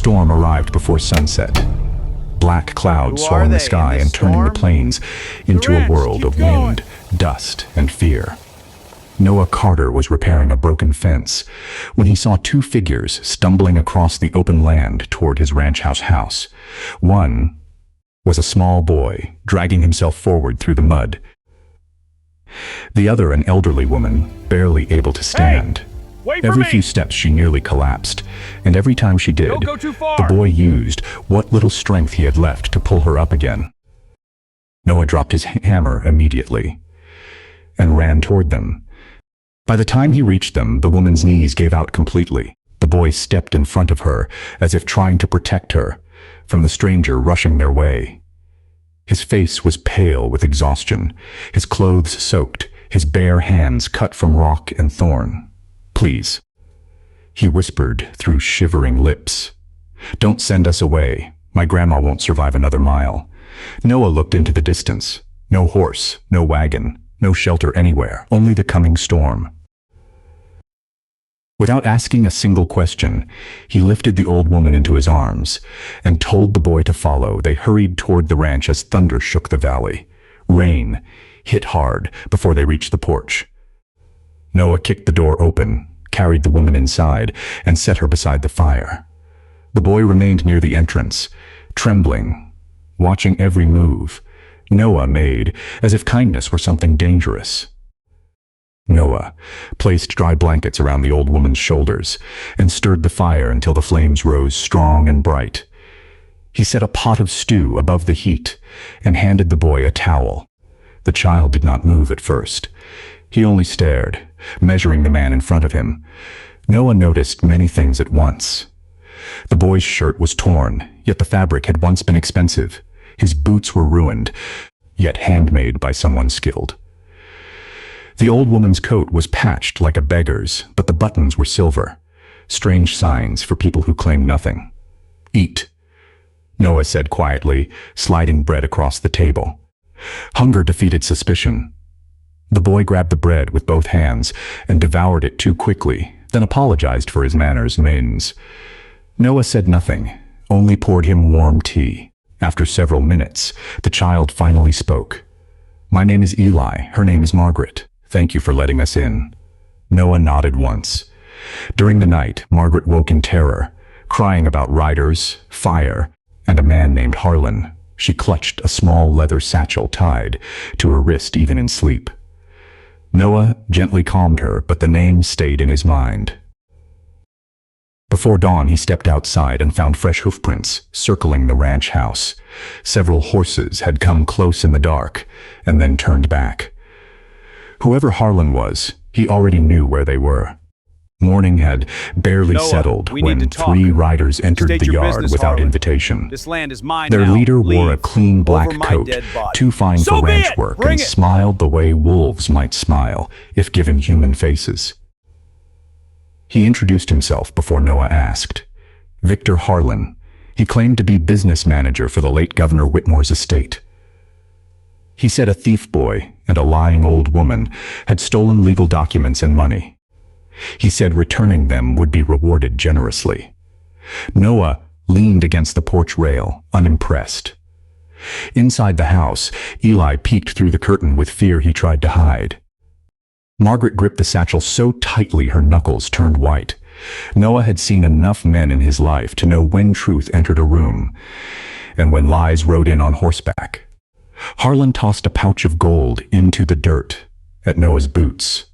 storm arrived before sunset. Black clouds Who are swallowing the they, sky in this and turning the storm? plains into a Correct, world keep of going. wind, dust, and fear. Noah Carter was repairing a broken fence when he saw two figures stumbling across the open land toward his ranch house. One was a small boy dragging himself forward through the mud. The other an elderly woman, barely able to stand. Wait for Every me! few steps she nearly collapsed, and every time she did, Don't go too far. the boy used what little strength he had left to pull her up again. Noah dropped his hammer immediately and ran toward them. By the time he reached them, the woman's knees gave out completely. The boy stepped in front of her, as if trying to protect her from the stranger rushing their way. His face was pale with exhaustion, his clothes soaked, his bare hands cut from rock and thorn. "Please," he whispered through shivering lips. "Don't send us away. My grandma won't survive another mile." Noah looked into the distance. No horse, no wagon, no shelter anywhere, only the coming storm. Without asking a single question, he lifted the old woman into his arms and told the boy to follow. They hurried toward the ranch as thunder shook the valley. Rain hit hard before they reached the porch. Noah kicked the door open, carried the woman inside, and set her beside the fire. The boy remained near the entrance, trembling, watching every move Noah made, as if kindness were something dangerous. Noah placed dry blankets around the old woman's shoulders and stirred the fire until the flames rose strong and bright. He set a pot of stew above the heat and handed the boy a towel. The child did not move at first. He only stared, measuring the man in front of him. Noah noticed many things at once. The boy's shirt was torn, yet the fabric had once been expensive. His boots were ruined, yet handmade by someone skilled. The old woman's coat was patched like a beggar's, but the buttons were silver. Strange signs for people who claim nothing. "Eat," Noah said quietly, sliding bread across the table. Hunger defeated suspicion. The boy grabbed the bread with both hands and devoured it too quickly, then apologized for his manners. Noah said nothing, only poured him warm tea. After several minutes, the child finally spoke. "My name is Eli. Her name is Margaret. Thank you for letting us in." Noah nodded once. During the night, Margaret woke in terror, crying about riders, fire, and a man named Harlan. She clutched a small leather satchel tied to her wrist even in sleep. Noah gently calmed her, but the name stayed in his mind. Before dawn, he stepped outside and found fresh hoofprints circling the ranch house. Several horses had come close in the dark and then turned back. Whoever Harlan was, he already knew where they were. Morning had barely Noah, settled we need when to talk. 3 riders entered State the your yard business, without Harlan. invitation. This land is mine Their now. leader wore a Leave. clean black Over my coat, dead body. too fine So for be ranch it! work, Bring and it! smiled the way wolves might smile if given human faces. He introduced himself before Noah asked. Victor Harlan. He claimed to be business manager for the late Governor Whitmore's estate. He said a thief boy and a lying old woman had stolen legal documents and money. He said returning them would be rewarded generously. Noah leaned against the porch rail, unimpressed. Inside the house, Eli peeked through the curtain with fear he tried to hide. Margaret gripped the satchel so tightly her knuckles turned white. Noah had seen enough men in his life to know when truth entered a room, and when lies rode in on horseback. Harlan tossed a pouch of gold into the dirt at Noah's boots.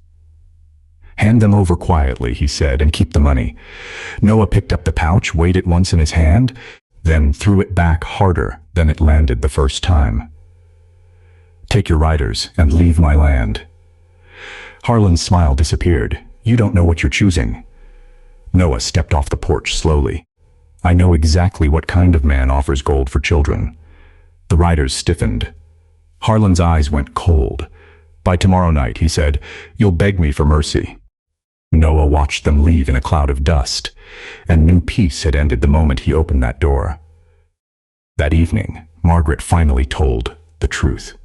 "Hand them over quietly," he said, "and keep the money." Noah picked up the pouch, weighed it once in his hand, then threw it back harder than it landed the first time. "Take your riders and leave my land." Harlan's smile disappeared. "You don't know what you're choosing." Noah stepped off the porch slowly. "I know exactly what kind of man offers gold for children." The riders stiffened. Harlan's eyes went cold. "By tomorrow night," he said, "you'll beg me for mercy." Noah watched them leave in a cloud of dust, and knew peace had ended the moment he opened that door. That evening, Margaret finally told the truth.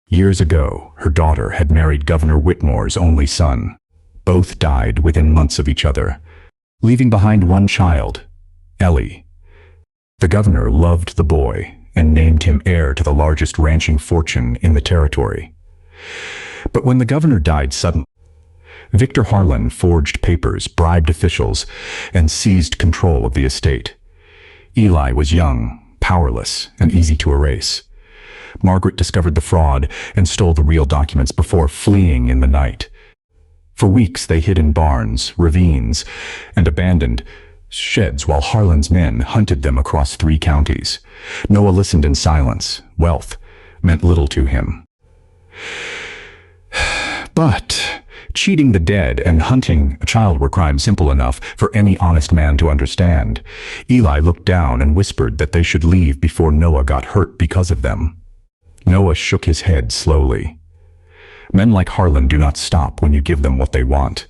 Years ago, her daughter had married Governor Whitmore's only son. Both died within months of each other, leaving behind one child, Ellie. The governor loved the boy and named him heir to the largest ranching fortune in the territory. But when the governor died suddenly, Victor Harlan forged papers, bribed officials, and seized control of the estate. Eli was young, powerless, and easy to erase. Margaret discovered the fraud and stole the real documents before fleeing in the night. For weeks they hid in barns, ravines, and abandoned sheds while Harlan's men hunted them across 3 counties. Noah listened in silence. Wealth meant little to him. But cheating the dead and hunting a child were crimes simple enough for any honest man to understand. Eli looked down and whispered that they should leave before Noah got hurt because of them. Noah shook his head slowly. Men like Harlan do not stop when you give them what they want.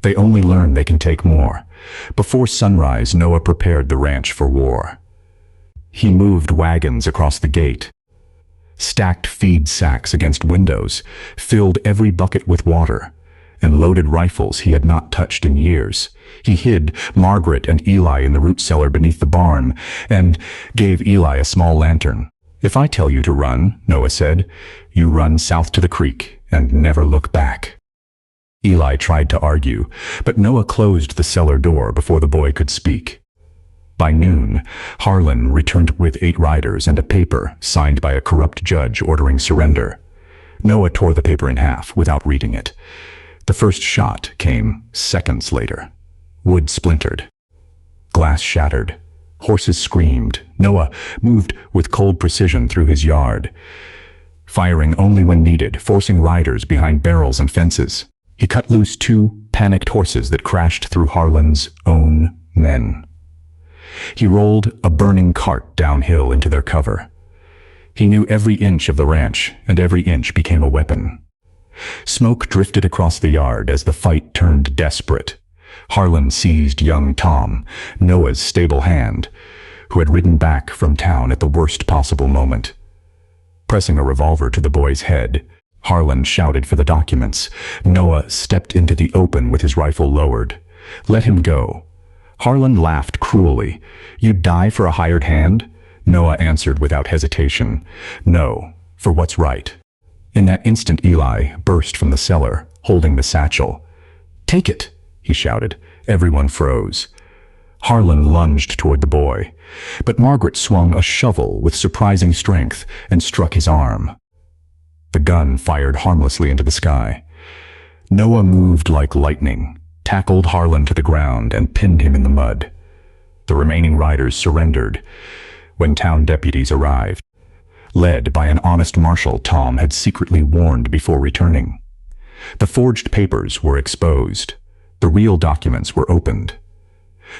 They only learn they can take more. Before sunrise, Noah prepared the ranch for war. He moved wagons across the gate, stacked feed sacks against windows, filled every bucket with water, and loaded rifles he had not touched in years. He hid Margaret and Eli in the root cellar beneath the barn and gave Eli a small lantern. "If I tell you to run," Noah said, "you run south to the creek and never look back." Eli tried to argue, but Noah closed the cellar door before the boy could speak. By noon, Harlan returned with 8 riders and a paper signed by a corrupt judge ordering surrender. Noah tore the paper in half without reading it. The first shot came seconds later. Wood splintered. Glass shattered. Horses screamed. Noah moved with cold precision through his yard, firing only when needed, forcing riders behind barrels and fences. He cut loose 2 panicked horses that crashed through Harlan's own men. He rolled a burning cart downhill into their cover. He knew every inch of the ranch, and every inch became a weapon. Smoke drifted across the yard as the fight turned desperate. Harlan seized young Tom, Noah's stable hand, who had ridden back from town at the worst possible moment. Pressing a revolver to the boy's head, Harlan shouted for the documents. Noah stepped into the open with his rifle lowered. "Let him go." Harlan laughed cruelly. "You'd die for a hired hand?" Noah answered without hesitation. "No, for what's right." In that instant, Eli burst from the cellar, holding the satchel. "Take it," he shouted. Everyone froze. Harlan lunged toward the boy, but Margaret swung a shovel with surprising strength and struck his arm. The gun fired harmlessly into the sky. Noah moved like lightning, tackled Harlan to the ground, and pinned him in the mud. The remaining riders surrendered when town deputies arrived. Led by an honest marshal Tom had secretly warned before returning. The forged papers were exposed. The real documents were opened.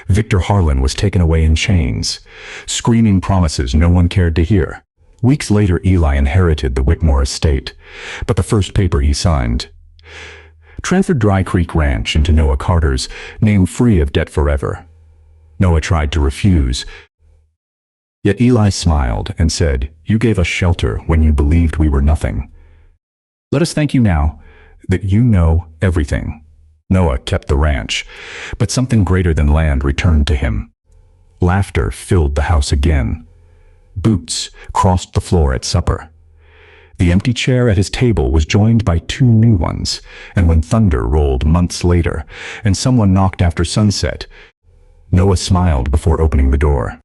Victor Harlan was taken away in chains, screaming promises no one cared to hear. Weeks later, Eli inherited the Whitmore estate, but the first paper he signed transferred Dry Creek Ranch into Noah Carter's name, free of debt forever. Noah tried to refuse, yet Eli smiled and said, "You gave us shelter when you believed we were nothing. Let us thank you now that you know everything." Noah kept the ranch, but something greater than land returned to him. Laughter filled the house again. Boots crossed the floor at supper. The empty chair at his table was joined by 2 new ones, and when thunder rolled months later and someone knocked after sunset, Noah smiled before opening the door.